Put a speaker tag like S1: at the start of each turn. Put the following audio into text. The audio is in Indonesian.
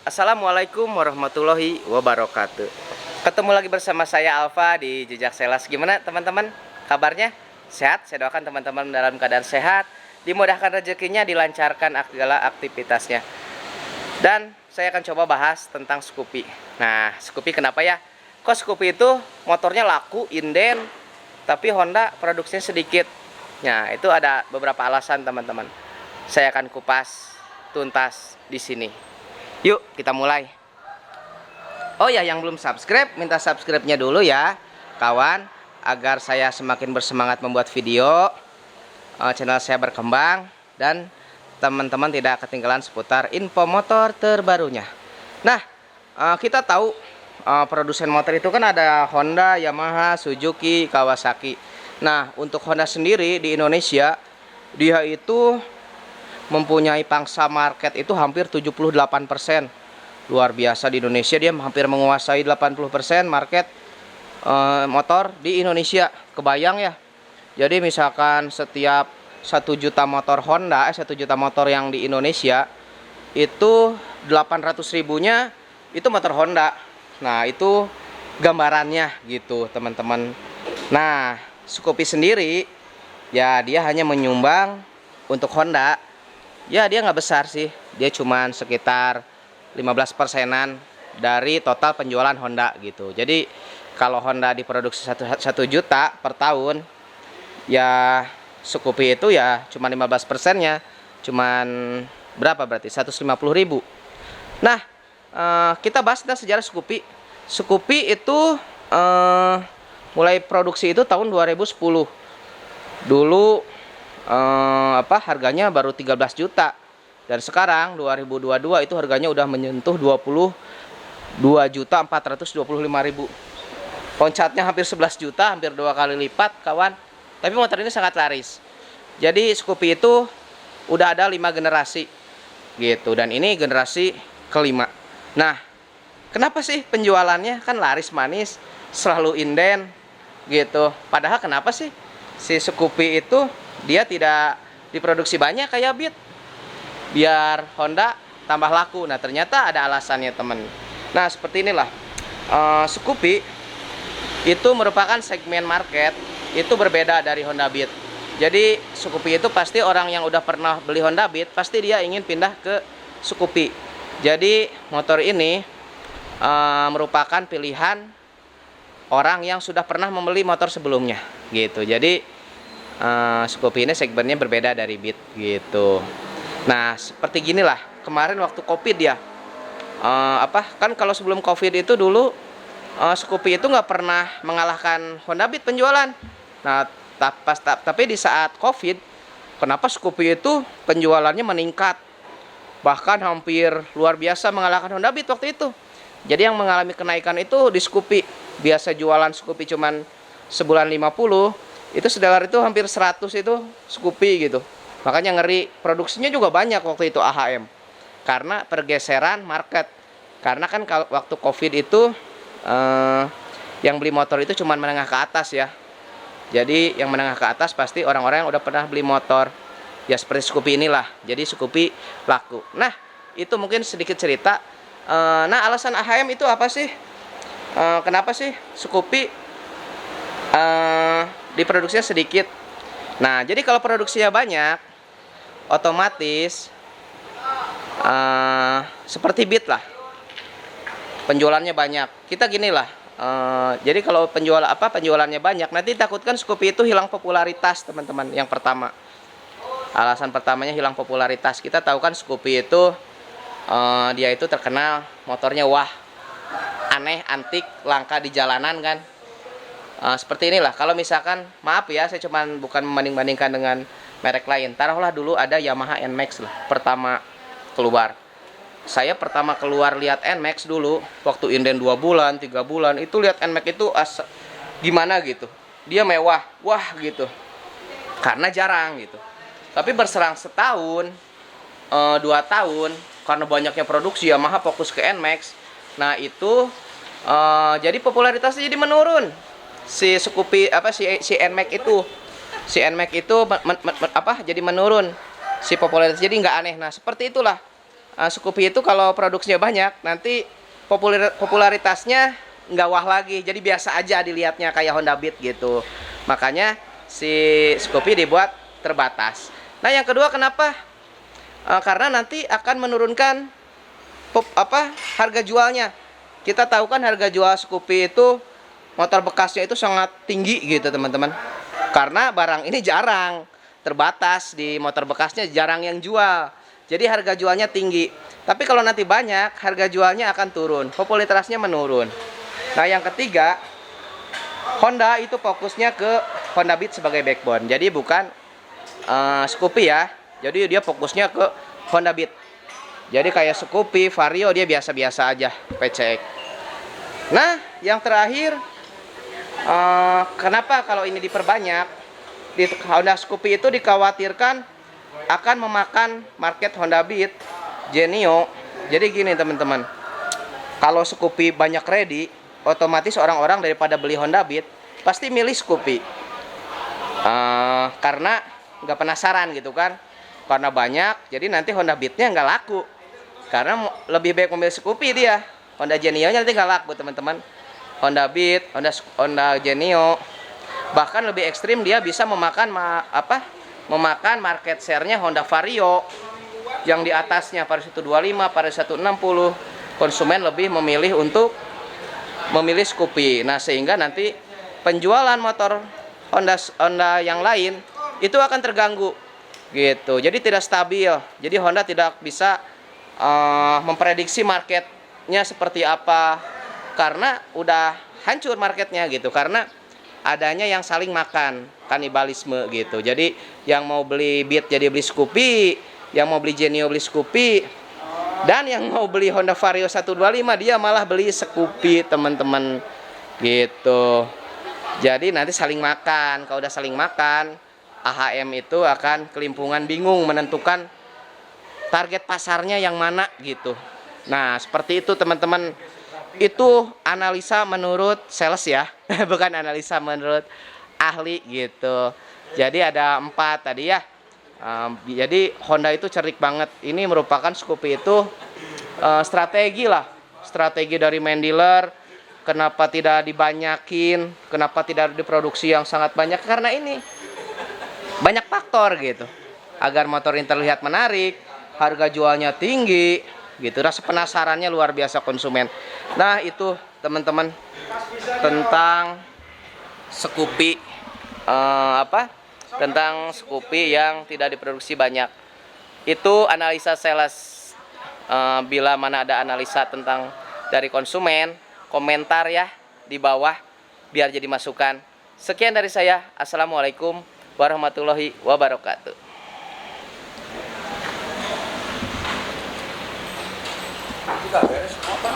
S1: Assalamualaikum warahmatullahi wabarakatuh. Ketemu lagi bersama saya Alfa di Jejak Sales. Gimana teman-teman? Kabarnya? Sehat? Saya doakan teman-teman dalam keadaan sehat, dimudahkan rezekinya, dilancarkan segala aktivitasnya. Dan saya akan coba bahas tentang Scoopy. Nah, Scoopy kenapa ya? Kok Scoopy itu motornya laku, inden, tapi Honda produksinya sedikit. Nah, itu ada beberapa alasan teman-teman. Saya akan kupas tuntas di sini. Yuk kita mulai. Oh ya, yang belum subscribe, minta subscribe-nya dulu ya kawan, agar saya semakin bersemangat membuat video, channel saya berkembang, dan teman-teman tidak ketinggalan seputar info motor terbarunya. Nah, kita tahu produsen motor itu kan ada Honda, Yamaha, Suzuki, Kawasaki. Nah, untuk Honda sendiri di Indonesia, dia itu mempunyai pangsa market itu hampir 78%. Luar biasa, di Indonesia dia hampir menguasai 80% market motor di Indonesia. Kebayang ya. Jadi misalkan setiap 1 juta motor Honda, 1 juta motor yang di Indonesia, itu 800 ribunya itu motor Honda. Nah, itu gambarannya gitu teman-teman. Nah, Scoopy sendiri ya dia hanya menyumbang untuk Honda. Ya dia nggak besar sih, dia cuman sekitar 15%-an dari total penjualan Honda gitu. Jadi kalau Honda diproduksi 1 juta per tahun, ya Scoopy itu ya cuma 15%-nya, cuman berapa berarti? 150.000. Nah, kita bahas tentang sejarah Scoopy. Scoopy itu mulai produksi itu tahun 2010. Dulu harganya baru 13 juta, dan sekarang 2022 itu harganya udah menyentuh 22.425.000. Loncatnya hampir 11 juta, hampir 2 kali lipat kawan. Tapi motor ini sangat laris. Jadi Scoopy itu udah ada 5 generasi gitu, dan ini generasi kelima. Nah, kenapa sih penjualannya kan laris manis, selalu inden gitu. Padahal kenapa sih si Scoopy itu dia tidak diproduksi banyak kayak Beat, biar Honda tambah laku? Nah, ternyata ada alasannya temen. Nah, seperti inilah, Scoopy itu merupakan segmen market itu berbeda dari Honda Beat. Jadi Scoopy itu pasti orang yang udah pernah beli Honda Beat, pasti dia ingin pindah ke Scoopy. Jadi motor ini merupakan pilihan orang yang sudah pernah membeli motor sebelumnya gitu. Jadi Scoopy ini segmennya berbeda dari Beat gitu. Nah, seperti ginilah kemarin waktu Covid ya. Kan kalau sebelum Covid itu dulu Scoopy itu nggak pernah mengalahkan Honda Beat penjualan. Nah, tapi di saat Covid, kenapa Scoopy itu penjualannya meningkat, bahkan hampir luar biasa mengalahkan Honda Beat waktu itu. Jadi yang mengalami kenaikan itu di Scoopy. Biasa jualan Scoopy cuman sebulan 50, itu sedalar itu hampir 100 itu Scoopy gitu. Makanya ngeri, produksinya juga banyak waktu itu AHM, karena pergeseran market. Karena kan kalau waktu Covid itu yang beli motor itu cuma menengah ke atas ya. Jadi yang menengah ke atas pasti orang-orang yang udah pernah beli motor. Ya seperti Scoopy inilah. Jadi Scoopy laku. Nah, itu mungkin sedikit cerita. Nah, alasan AHM itu apa sih? Kenapa sih Scoopy diproduksinya sedikit? Nah, jadi kalau produksinya banyak, otomatis seperti Beat lah, penjualannya banyak. Kita gini lah, jadi kalau penjualannya banyak, nanti takutkan Scoopy itu hilang popularitas teman-teman. Yang pertama, alasan pertamanya hilang popularitas. Kita tahu kan Scoopy itu dia itu terkenal motornya wah, aneh, antik, langka di jalanan kan. Seperti inilah, kalau misalkan, maaf ya, saya cuman bukan membanding-bandingkan dengan merek lain. Taruhlah dulu ada Yamaha NMAX lah, pertama keluar. Saya pertama keluar lihat NMAX dulu, waktu inden 2 bulan, 3 bulan, itu lihat NMAX itu gimana gitu. Dia mewah, wah gitu. Karena jarang gitu. Tapi berserang setahun, 2 tahun, karena banyaknya produksi, Yamaha fokus ke NMAX. Nah itu, jadi popularitasnya jadi menurun. Si Scoopy si NMAX itu jadi menurun si popularitas, jadi nggak aneh. Nah, seperti itulah Scoopy itu kalau produksinya banyak, nanti popularitasnya nggak wah lagi. Jadi biasa aja dilihatnya kayak Honda Beat gitu. Makanya si Scoopy dibuat terbatas. Nah, yang kedua kenapa? Karena nanti akan menurunkan harga jualnya. Kita tahu kan harga jual Scoopy itu motor bekasnya itu sangat tinggi gitu teman-teman. Karena barang ini jarang, terbatas di motor bekasnya, jarang yang jual. Jadi harga jualnya tinggi. Tapi kalau nanti banyak, harga jualnya akan turun, popularitasnya menurun. Nah, yang ketiga, Honda itu fokusnya ke Honda Beat sebagai backbone. Jadi bukan Scoopy ya. Jadi dia fokusnya ke Honda Beat. Jadi kayak Scoopy, Vario dia biasa-biasa aja, PCX. Nah, yang terakhir, kenapa kalau ini diperbanyak? Di Honda Scoopy itu dikhawatirkan akan memakan market Honda Beat, Genio. Jadi gini teman-teman, kalau Scoopy banyak ready, otomatis orang-orang daripada beli Honda Beat pasti milih Scoopy. Karena nggak penasaran gitu kan, karena banyak, jadi nanti Honda Beat-nya nggak laku. Karena lebih baik memilih Scoopy dia. Honda Genio-nya nanti nggak laku teman-teman. Honda Beat, Honda Genio, bahkan lebih ekstrim dia bisa memakan memakan market share-nya Honda Vario yang di atasnya, Vario 125, Vario 160. Konsumen lebih memilih untuk memilih Scoopy. Nah, sehingga nanti penjualan motor Honda yang lain itu akan terganggu gitu. Jadi tidak stabil. Jadi Honda tidak bisa memprediksi marketnya seperti apa, karena udah hancur marketnya gitu, karena adanya yang saling makan, kanibalisme gitu. Jadi yang mau beli Beat jadi beli Scoopy, yang mau beli Genio beli Scoopy, dan yang mau beli Honda Vario 125 dia malah beli Scoopy teman-teman gitu. Jadi nanti saling makan. Kalau udah saling makan, AHM itu akan kelimpungan, bingung menentukan target pasarnya yang mana gitu. Nah, seperti itu teman-teman. Itu analisa menurut sales ya, bukan analisa menurut ahli gitu. Jadi ada 4 tadi ya. Jadi Honda itu cerdik banget. Ini merupakan Scoopy itu strategi lah, strategi dari main dealer. Kenapa tidak dibanyakin? Kenapa tidak diproduksi yang sangat banyak? Karena ini banyak faktor gitu. Agar motor ini terlihat menarik, harga jualnya tinggi gitu, rasa penasarannya luar biasa konsumen. Nah, itu teman-teman tentang Scoopy, tentang Scoopy yang tidak diproduksi banyak. Itu analisa sales. Bila mana ada analisa tentang dari konsumen, komentar ya di bawah biar jadi masukan. Sekian dari saya. Assalamualaikum warahmatullahi wabarakatuh. Juga beres apa?